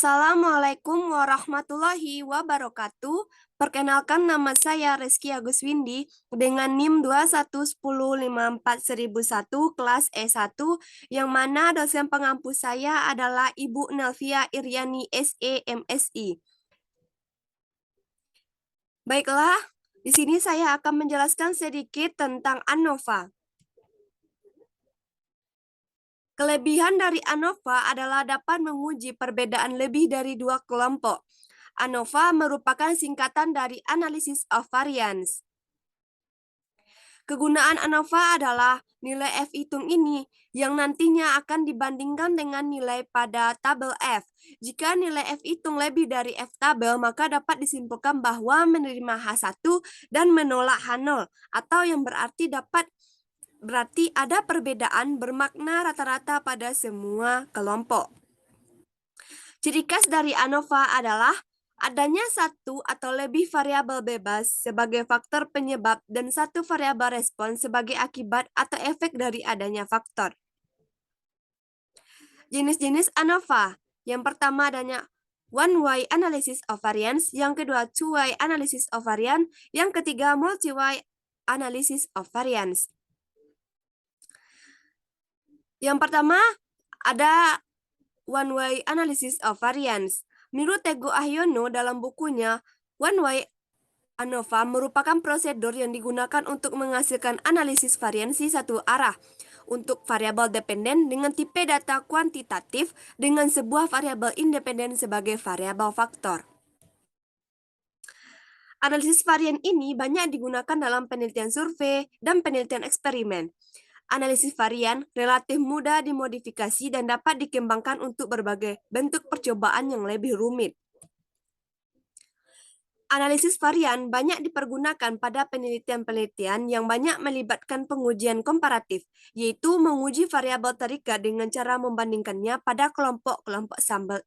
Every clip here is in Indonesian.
Assalamualaikum warahmatullahi wabarakatuh. Perkenalkan, nama saya Rizky Agus Windy dengan NIM 211054001 kelas E1, yang mana dosen pengampu saya adalah Ibu Nelvia Iriani SE MSI. Baiklah, di sini saya akan menjelaskan sedikit tentang ANOVA. Kelebihan dari ANOVA adalah dapat menguji perbedaan lebih dari dua kelompok. ANOVA merupakan singkatan dari Analysis of Variance. Kegunaan ANOVA adalah nilai F hitung ini yang nantinya akan dibandingkan dengan nilai pada tabel F. Jika nilai F hitung lebih dari F tabel, maka dapat disimpulkan bahwa menerima H1 dan menolak H0, atau yang berarti ada perbedaan bermakna rata-rata pada semua kelompok. Ciri khas dari ANOVA adalah adanya satu atau lebih variabel bebas sebagai faktor penyebab dan satu variabel respons sebagai akibat atau efek dari adanya faktor. Jenis-jenis ANOVA. Yang pertama adanya one-way analysis of variance, yang kedua two-way analysis of variance, yang ketiga multi-way analysis of variance. Yang pertama ada one-way analysis of variance. Menurut Teguh Ahyono dalam bukunya, one-way ANOVA merupakan prosedur yang digunakan untuk menghasilkan analisis variansi satu arah untuk variabel dependen dengan tipe data kuantitatif dengan sebuah variabel independen sebagai variabel faktor. Analisis varian ini banyak digunakan dalam penelitian survei dan penelitian eksperimen. Analisis varian relatif mudah dimodifikasi dan dapat dikembangkan untuk berbagai bentuk percobaan yang lebih rumit. Analisis varian banyak dipergunakan pada penelitian-penelitian yang banyak melibatkan pengujian komparatif, yaitu menguji variabel terikat dengan cara membandingkannya pada kelompok-kelompok sampel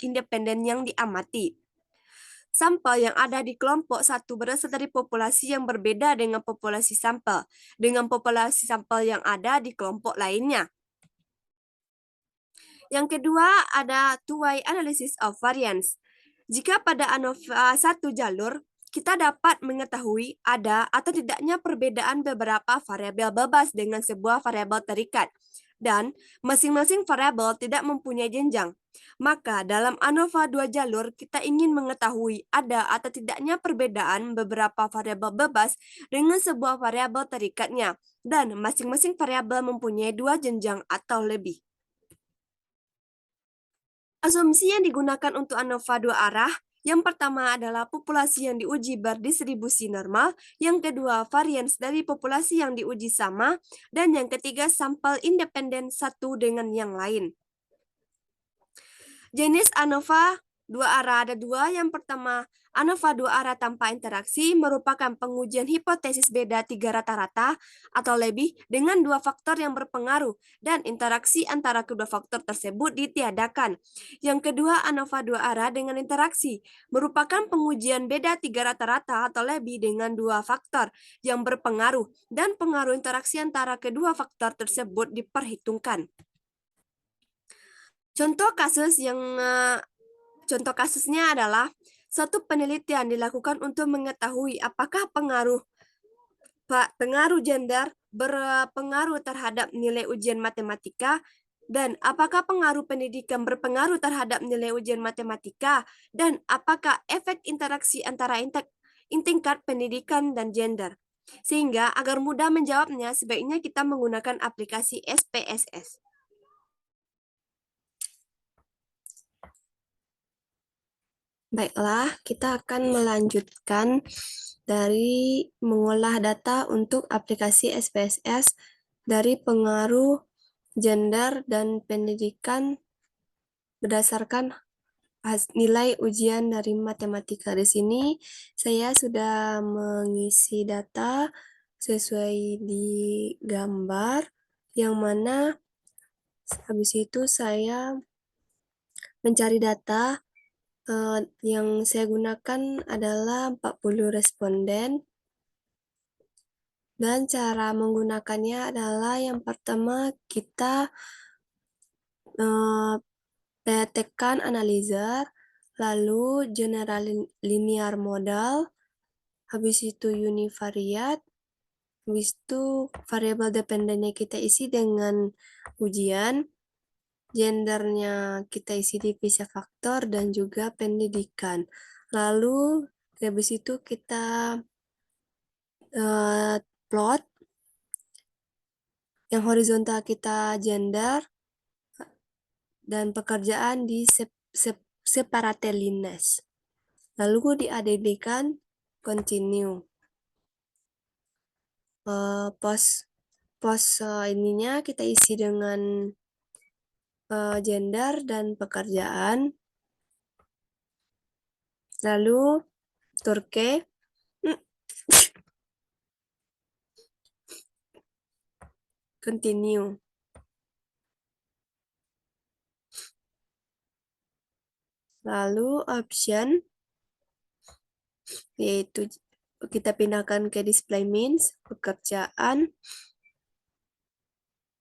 independen yang diamati. Sampel yang ada di kelompok satu berasal dari populasi yang berbeda dengan populasi sampel yang ada di kelompok lainnya. Yang kedua ada two-way analysis of variance. Jika pada ANOVA satu jalur, kita dapat mengetahui ada atau tidaknya perbedaan beberapa variabel bebas dengan sebuah variabel terikat, dan masing-masing variabel tidak mempunyai jenjang. Maka dalam ANOVA dua jalur, kita ingin mengetahui ada atau tidaknya perbedaan beberapa variabel bebas dengan sebuah variabel terikatnya, dan masing-masing variabel mempunyai dua jenjang atau lebih. Asumsi yang digunakan untuk ANOVA dua arah, yang pertama adalah populasi yang diuji berdistribusi normal, yang kedua varians dari populasi yang diuji sama, dan yang ketiga sampel independen satu dengan yang lain. Jenis ANOVA dua arah ada dua. Yang pertama, ANOVA dua arah tanpa interaksi merupakan pengujian hipotesis beda tiga rata-rata atau lebih dengan dua faktor yang berpengaruh dan interaksi antara kedua faktor tersebut ditiadakan. Yang kedua, ANOVA dua arah dengan interaksi merupakan pengujian beda tiga rata-rata atau lebih dengan dua faktor yang berpengaruh dan pengaruh interaksi antara kedua faktor tersebut diperhitungkan. Contoh kasusnya adalah suatu penelitian dilakukan untuk mengetahui apakah pengaruh gender berpengaruh terhadap nilai ujian matematika, dan apakah pengaruh pendidikan berpengaruh terhadap nilai ujian matematika, dan apakah efek interaksi antara tingkat pendidikan dan gender. Sehingga agar mudah menjawabnya, sebaiknya kita menggunakan aplikasi SPSS. Baiklah, kita akan melanjutkan dari mengolah data untuk aplikasi SPSS dari pengaruh gender dan pendidikan berdasarkan nilai ujian dari matematika. Di sini saya sudah mengisi data sesuai di gambar, yang mana habis itu saya mencari data. Yang saya gunakan adalah 40 responden, dan cara menggunakannya adalah yang pertama kita tekan analyzer, lalu general linear model, habis itu univariate, habis itu variabel dependennya kita isi dengan ujian, gendernya kita isi divisi faktor, dan juga pendidikan. Lalu habis itu kita plot, yang horizontal kita gender, dan pekerjaan di separatelines. Lalu diadd-kan continue. Pos ininya kita isi dengan gender dan pekerjaan. Lalu Turke, continue. Lalu option, yaitu kita pindahkan ke display means, pekerjaan,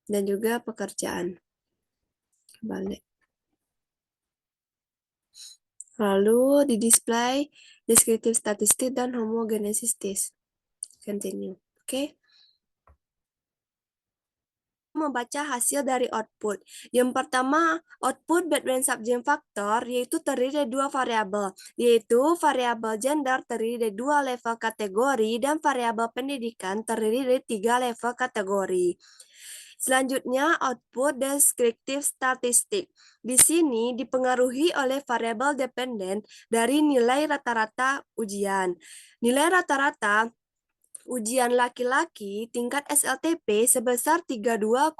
dan juga pekerjaan. Balik. Lalu di display deskriptif statistik dan homogenesis. Continue. Oke. Membaca hasil dari output. Yang pertama, output Bedouin subject factor yaitu terdiri dari dua variabel, yaitu variabel gender terdiri dari dua level kategori dan variabel pendidikan terdiri dari 3 level kategori. Selanjutnya, output deskriptif statistik. Di sini dipengaruhi oleh variabel dependen dari nilai rata-rata ujian. Nilai rata-rata ujian laki-laki tingkat SLTP sebesar 32,43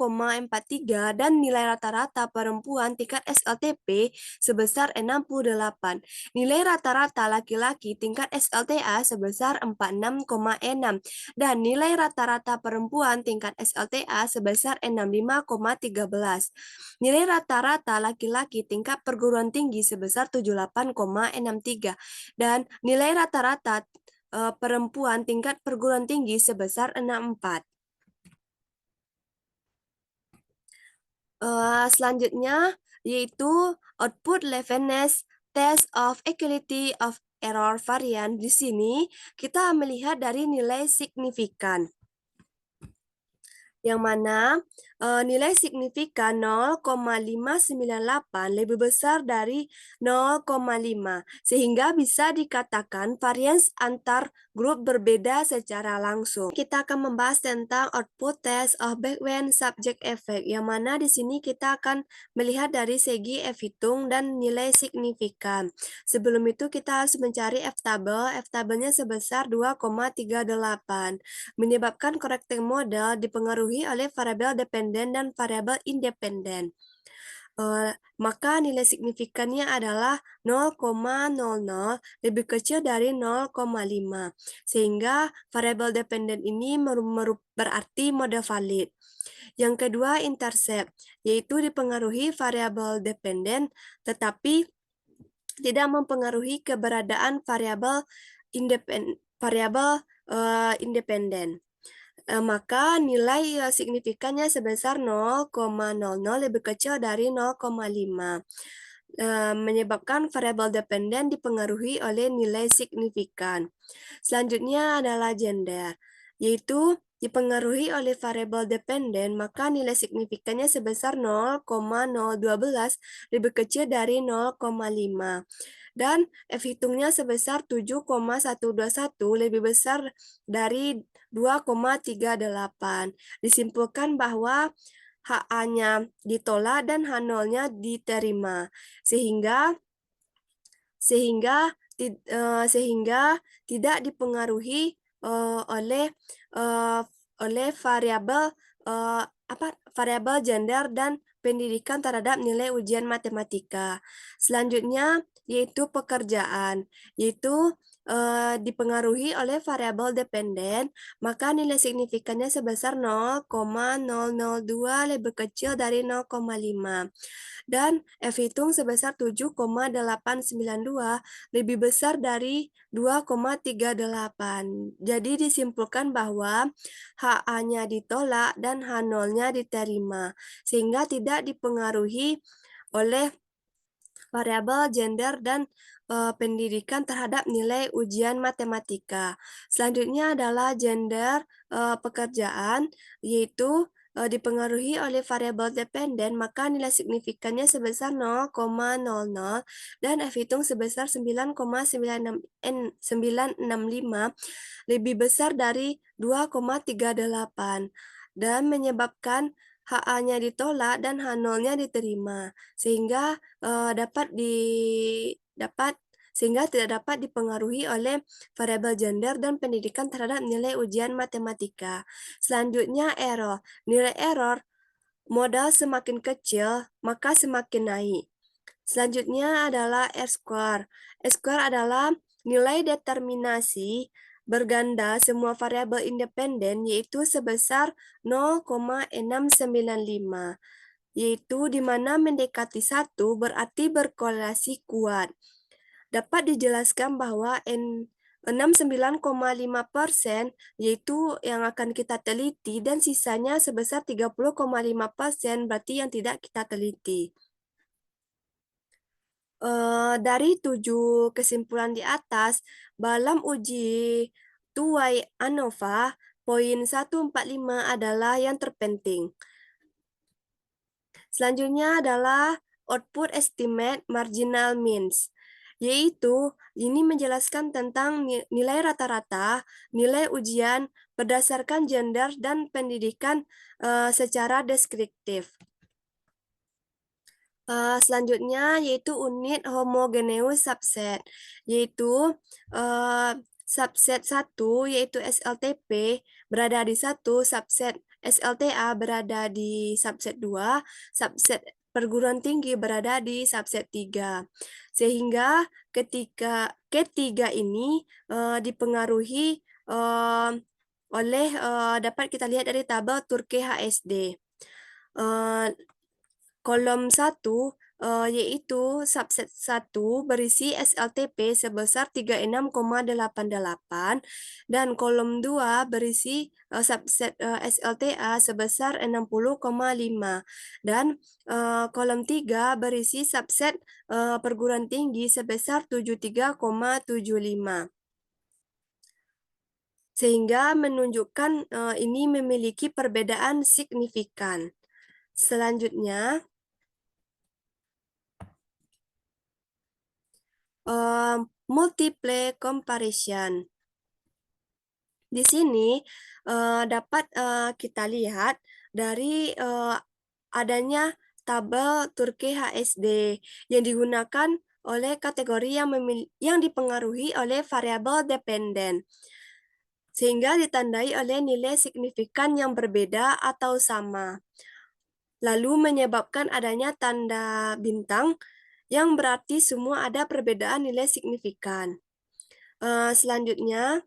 dan nilai rata-rata perempuan tingkat SLTP sebesar 68. Nilai rata-rata laki-laki tingkat SLTA sebesar 46,6 dan nilai rata-rata perempuan tingkat SLTA sebesar 65,13. Nilai rata-rata laki-laki tingkat perguruan tinggi sebesar 78,63 dan nilai rata-rata perempuan tingkat perguruan tinggi sebesar 64. Selanjutnya yaitu output Levenes test of equality of error varian. Di sini kita melihat dari nilai signifikan, yang mana nilai signifikan 0,598 lebih besar dari 0,5, sehingga bisa dikatakan varians antar grup berbeda secara langsung. Kita akan membahas tentang output test of Bedouin subject effect, yang mana di sini kita akan melihat dari segi F-hitung dan nilai signifikan. Sebelum itu kita harus mencari F-table. F-table-nya sebesar 2,38, menyebabkan correcting model dipengaruhi oleh variabel dependen dan variabel independen. Maka nilai signifikannya adalah 0,00 lebih kecil dari 0,5, sehingga variabel dependen ini berarti model valid. Yang kedua, intercept, yaitu dipengaruhi variabel dependen tetapi tidak mempengaruhi keberadaan variabel independen. Maka nilai signifikannya sebesar 0,00 lebih kecil dari 0,5, menyebabkan variabel dependen dipengaruhi oleh nilai signifikan. Selanjutnya adalah gender, yaitu dipengaruhi oleh variabel dependen, maka nilai signifikannya sebesar 0,012 lebih kecil dari 0,5. Dan F-hitungnya sebesar 7,121 lebih besar dari 2,38. Disimpulkan bahwa HA-nya ditolak dan H0-nya diterima, sehingga tidak dipengaruhi oleh variabel gender dan pendidikan terhadap nilai ujian matematika. Selanjutnya yaitu pekerjaan, yaitu dipengaruhi oleh variabel dependen, maka nilai signifikannya sebesar 0,002 lebih kecil dari 0,5. Dan F-hitung sebesar 7,892 lebih besar dari 2,38. Jadi disimpulkan bahwa HA-nya ditolak dan H0-nya diterima, sehingga tidak dipengaruhi oleh variabel gender dan pendidikan terhadap nilai ujian matematika. Selanjutnya adalah gender pekerjaan, yaitu dipengaruhi oleh variabel dependen, maka nilai signifikannya sebesar 0,00 dan F hitung sebesar 9,965 lebih besar dari 2,38 dan menyebabkan HA-nya ditolak dan H0-nya diterima sehingga tidak dapat dipengaruhi oleh variabel gender dan pendidikan terhadap nilai ujian matematika. Selanjutnya error. Nilai error modal semakin kecil maka semakin naik. Selanjutnya adalah R-square. R-square adalah nilai determinasi berganda semua variabel independen yaitu sebesar 0,695, yaitu di mana mendekati 1 berarti berkorelasi kuat. Dapat dijelaskan bahwa 69,5% yaitu yang akan kita teliti dan sisanya sebesar 30,5% berarti yang tidak kita teliti. Dari 7 kesimpulan di atas, dalam uji tuai ANOVA, poin 145 adalah yang terpenting. Selanjutnya adalah output estimate marginal means, yaitu ini menjelaskan tentang nilai rata-rata, nilai ujian berdasarkan gender dan pendidikan secara deskriptif. Selanjutnya yaitu unit homogeneous subset, yaitu subset 1 yaitu SLTP berada di 1, subset SLTA berada di subset 2, subset perguruan tinggi berada di subset 3. Sehingga ketika ketiga ini dipengaruhi oleh dapat kita lihat dari tabel Turki HSD. Kolom 1 yaitu subset 1 berisi SLTP sebesar 36,88 dan kolom 2 berisi subset SLTA sebesar 60,5 dan kolom 3 berisi subset perguruan tinggi sebesar 73,75. Sehingga menunjukkan ini memiliki perbedaan signifikan. Selanjutnya, multiple comparison. Di sini dapat kita lihat dari adanya tabel Turki HSD yang digunakan oleh kategori yang dipengaruhi oleh variabel dependen, sehingga ditandai oleh nilai signifikan yang berbeda atau sama. Lalu menyebabkan adanya tanda bintang yang berarti semua ada perbedaan nilai signifikan. Selanjutnya,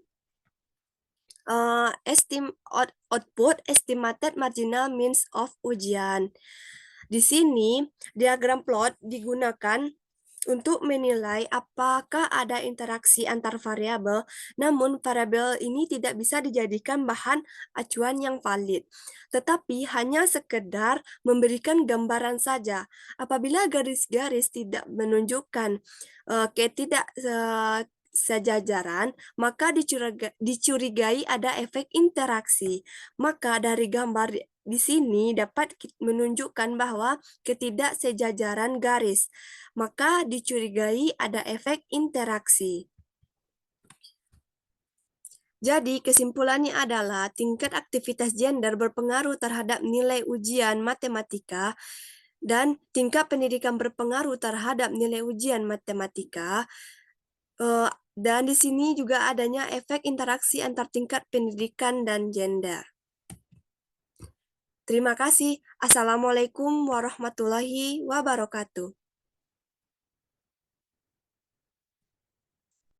output estimated marginal means of ujian. Di sini, diagram plot digunakan untuk menilai apakah ada interaksi antar variabel, namun variabel ini tidak bisa dijadikan bahan acuan yang valid, tetapi hanya sekedar memberikan gambaran saja. Apabila garis-garis tidak menunjukkan sejajaran, maka dicurigai ada efek interaksi. Maka dari gambar di sini dapat menunjukkan bahwa ketidaksejajaran garis, maka dicurigai ada efek interaksi. Jadi kesimpulannya adalah tingkat aktivitas gender berpengaruh terhadap nilai ujian matematika dan tingkat pendidikan berpengaruh terhadap nilai ujian matematika. Dan di sini juga adanya efek interaksi antar tingkat pendidikan dan gender. Terima kasih. Assalamualaikum warahmatullahi wabarakatuh.